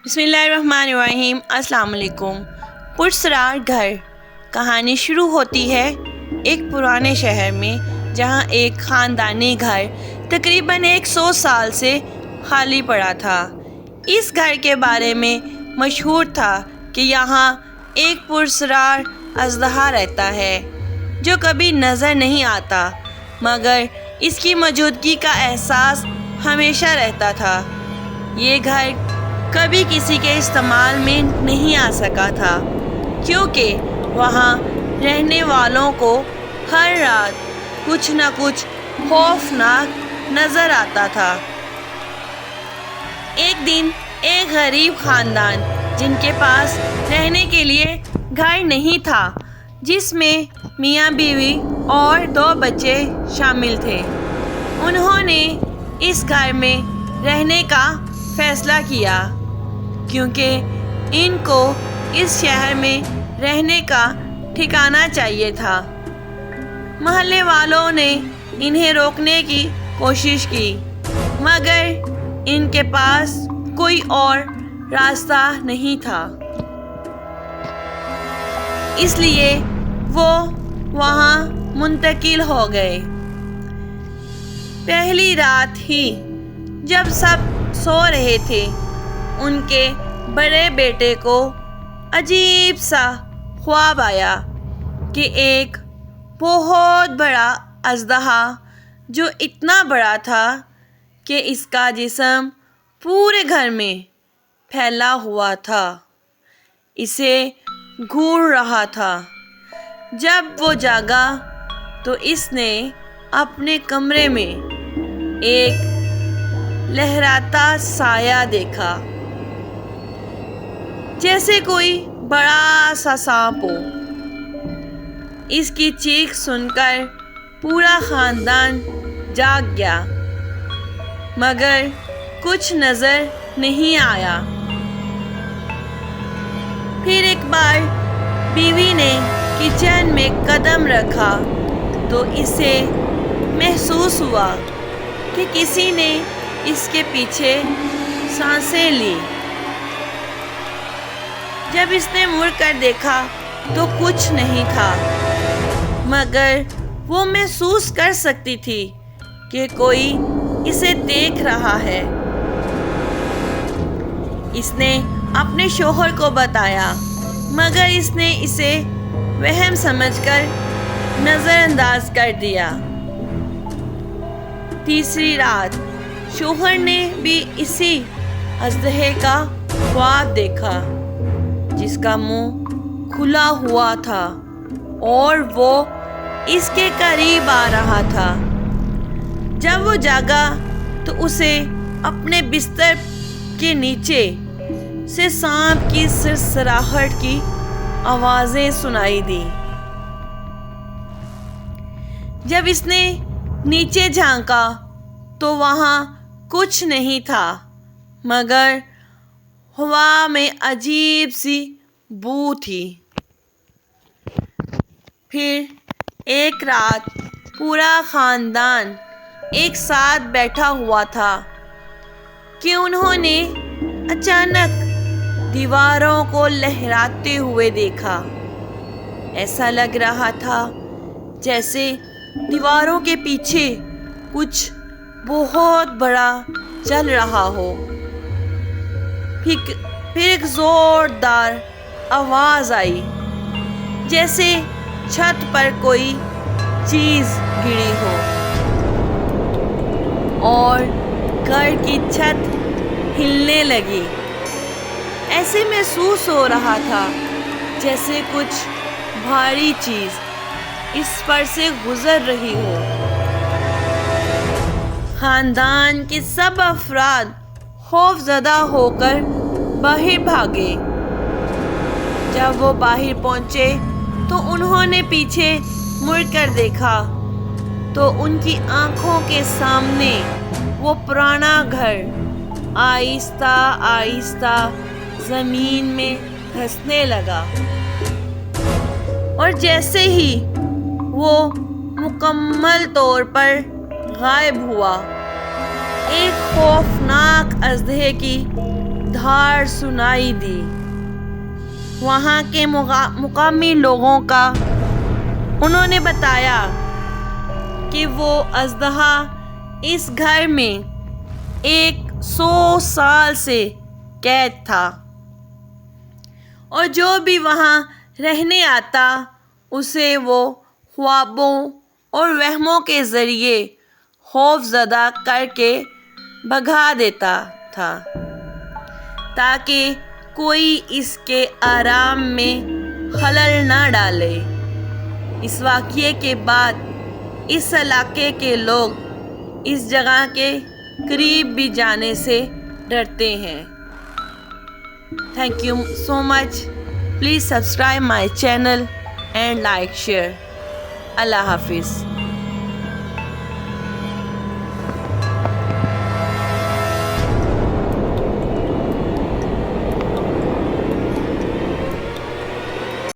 بسم اللہ الرحمن الرحیم۔ السلام علیکم۔ پرسرار گھر کہانی شروع ہوتی ہے ایک پرانے شہر میں، جہاں ایک خاندانی گھر تقریباً 100 سال سے خالی پڑا تھا۔ اس گھر کے بارے میں مشہور تھا کہ یہاں ایک پرسرار اژدہا رہتا ہے جو کبھی نظر نہیں آتا، مگر اس کی موجودگی کا احساس ہمیشہ رہتا تھا۔ یہ گھر کبھی کسی کے استعمال میں نہیں آ سکا تھا، کیونکہ وہاں رہنے والوں کو ہر رات کچھ نہ کچھ خوفناک نظر آتا تھا۔ ایک دن ایک غریب خاندان جن کے پاس رہنے کے لیے گھر نہیں تھا، جس میں میاں بیوی اور 2 بچے شامل تھے، انہوں نے اس گھر میں رہنے کا فیصلہ کیا، کیونکہ ان کو اس شہر میں رہنے کا ٹھکانہ چاہیے تھا۔ محلے والوں نے انہیں روکنے کی کوشش کی، مگر ان کے پاس کوئی اور راستہ نہیں تھا، اس لیے وہ وہاں منتقل ہو گئے۔ پہلی رات ہی جب سب سو رہے تھے، ان کے بڑے بیٹے کو عجیب سا خواب آیا کہ ایک بہت بڑا اژدہا، جو اتنا بڑا تھا کہ اس کا جسم پورے گھر میں پھیلا ہوا تھا، اسے گھور رہا تھا۔ جب وہ جاگا تو اس نے اپنے کمرے میں ایک لہراتا سایہ دیکھا، جیسے کوئی بڑا سا سانپ ہو۔ اس کی چیخ سن کر پورا خاندان جاگ گیا، مگر کچھ نظر نہیں آیا۔ پھر ایک بار بیوی نے کچن میں قدم رکھا تو اسے محسوس ہوا کہ کسی نے اس کے پیچھے سانسیں لی۔ جب اس نے مڑ کر دیکھا تو کچھ نہیں تھا، مگر وہ محسوس کر سکتی تھی کہ کوئی اسے دیکھ رہا ہے۔ اس نے اپنے شوہر کو بتایا، مگر اس نے اسے وہم سمجھ کر نظر انداز کر دیا۔ تیسری رات شوہر نے بھی اسی اژدہے کا خواب دیکھا، جس کا منہ کھلا ہوا تھا اور وہ اس کے قریب آ رہا تھا۔ جب وہ جاگا تو اسے اپنے بستر کے نیچے سے سانپ کی سرسراہٹ کی آوازیں سنائی دی۔ جب اس نے نیچے جھانکا تو وہاں کچھ نہیں تھا، مگر ہوا میں عجیب سی بو تھی۔ پھر ایک رات پورا خاندان ایک ساتھ بیٹھا ہوا تھا کہ انہوں نے اچانک دیواروں کو لہراتے ہوئے دیکھا۔ ایسا لگ رہا تھا جیسے دیواروں کے پیچھے کچھ بہت بڑا چل رہا ہو۔ پھر ایک زوردار آواز آئی، جیسے چھت پر کوئی چیز گری ہو، اور گھر کی چھت ہلنے لگی۔ ایسے محسوس ہو رہا تھا جیسے کچھ بھاری چیز اس پر سے گزر رہی ہو۔ خاندان کے سب افراد خوف زدہ ہو کر باہر بھاگے۔ جب وہ باہر پہنچے تو انہوں نے پیچھے مڑ کر دیکھا تو ان کی آنکھوں کے سامنے وہ پرانا گھر آہستہ آہستہ زمین میں دھنسنے لگا، اور جیسے ہی وہ مکمل طور پر غائب ہوا، ایک خوفناک اژدہے کی دھاڑ سنائی دی۔ وہاں کے مقامی لوگوں کا انہوں نے بتایا کہ وہ اژدہا اس گھر میں 100 سال سے قید تھا اور جو بھی وہاں رہنے آتا اسے وہ خوابوں اور وہموں کے ذریعے خوف زدہ کر کے بھگا دیتا تھا تاکہ کوئی اس کے آرام میں خلل نہ ڈالے۔ اس واقعے کے بعد اس علاقے کے لوگ اس جگہ کے قریب بھی جانے سے ڈرتے ہیں۔ Thank you so much. Please subscribe my channel and like, share. Allah Hafiz.